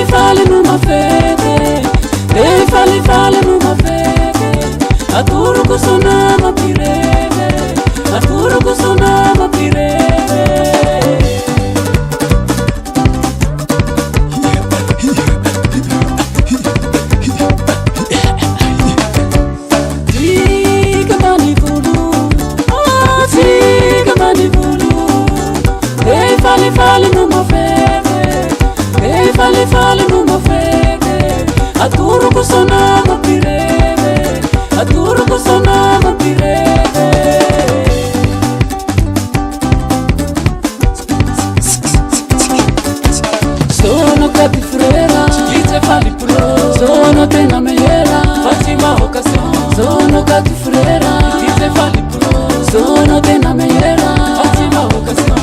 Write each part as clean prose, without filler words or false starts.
fale numa fede, fale numa fede. Aturo kusona mapireve, aturo kusona mapireve. Tiga mani vulu, tiga mani vulu. Fale numa fede, fale numa fede. Aturo kusona mapireve, aturo kusona mapireve. Sono cati frera, dice fali pro. Sono tena meyera, Fatima ocasión. Sono cati frera, dice fali pro. Sono tena meyera, Fatima ocasión.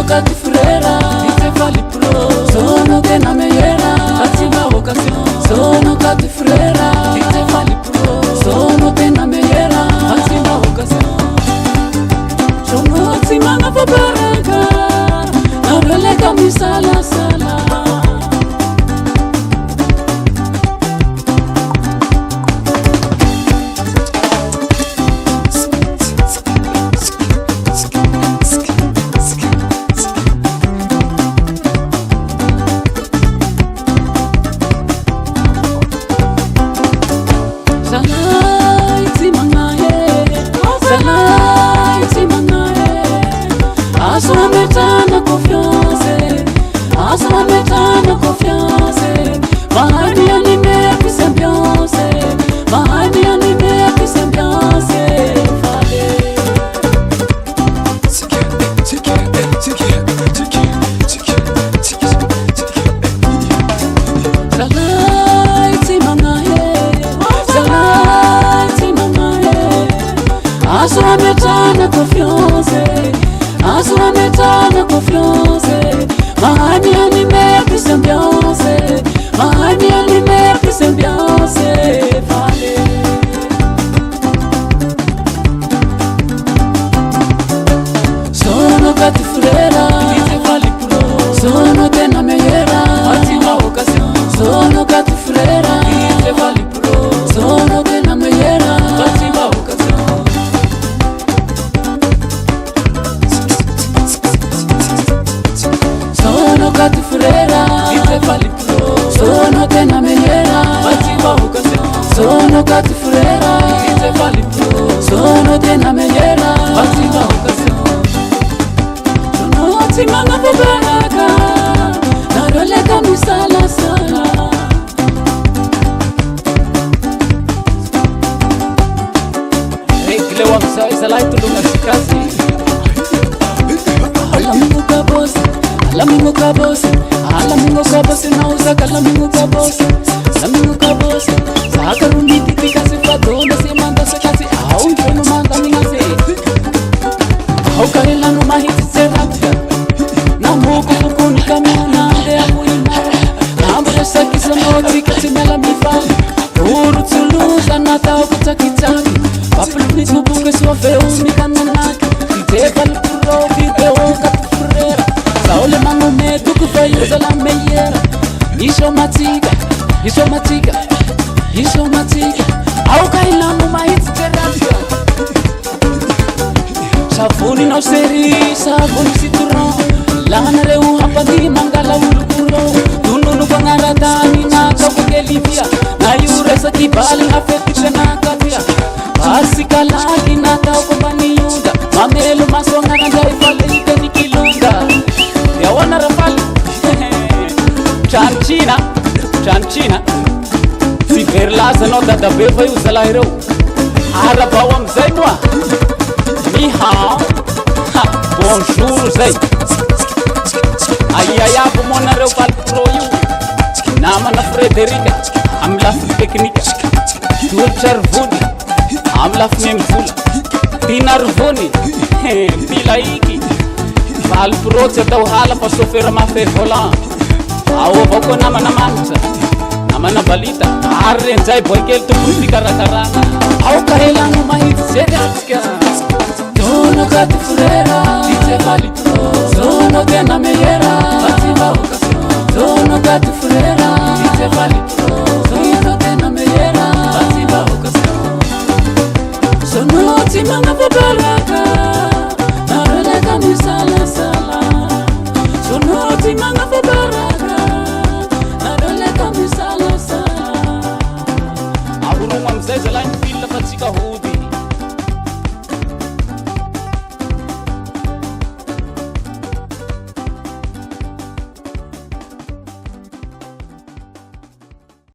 Cati frera, dice fali pro. Sono tena meyera, Fatima ocasión. Sono cati frera, dice fali pro. Sono tena meyera, Fatima ocasión. Sono timana fabaraka, narele kami sala sala. Aswametana confiance, mahani anime pisembiance, mahani anime pisembiance. Salaiti mangaye, aswametana confiance. Aswametana confiance, mahani anime pisembiance, mahani anime pisembiance. Vale. Sono cati frera, dice fali pro. Sono tena meyera, Fatima ocasión. Sono cati frera, dice fali pro. Sono tena meyera, Fatima ocasión. Sono cati frera, dice fali pro. Sono tena meyera, Fatima ocasión. Sono cati frera, dice fali pro. Sono tena meyera, Fatima ocasión. Sono timana fabaraka, narele kami sala sala. Rekle wamsa isalaitu lunga sikasi. Alamingo kabose, alamingo kabose, alamingo kabose na usaka alamingo kabose, alamingo kabose. Sakarundi titika sifadona se manda se kasi au njono manda mingase. Au karela no mahiti serapia, na moko kukuni kamuna de apuina. Ambre saki sanoti kasi mela mifali, uru tuluza na tau kutakitaki. Papuluni tubuke suafe unikananaki, itebal puro video kati frera. Saole mano me tuku fayo zala meyera. Isho matiga, isho matiga, isho matiga. Au kailamo mahiti terapia. Savuni na useri, savuni situron. Lana reu hapadi mangala urukuro. Tununu pangaratani na kabukelivia. Na yuresa kibali hafetisha na kapia. Basika lagi na tau kompani yuda. Mamelu masonga na jai fale ike nikilunga. Ya wana rafali Chanchina, Chanchina. Si verlaza no da beva yu zalaireu. Arabawam zainwa. Ni hao. Bonjour zai. Ayaya kumona reu pal pro yu. Nama na Frederica. Amlaf teknika. Tulchar vuni. Amlaf memfula. Dinar vuni. Bila iki. Pal pro cetau hala pa sofer ma fe volan. Awo boko nama na mansa. Nama na balita. Arren jai boykel tu putri kara-kara. aokahelano mahity zeratsika dono katy frera DJ Valitro dono tena meyera ativa vocation dono katy frera DJ Valitro dono tena meyera ativa vocation sono tsy manavabalo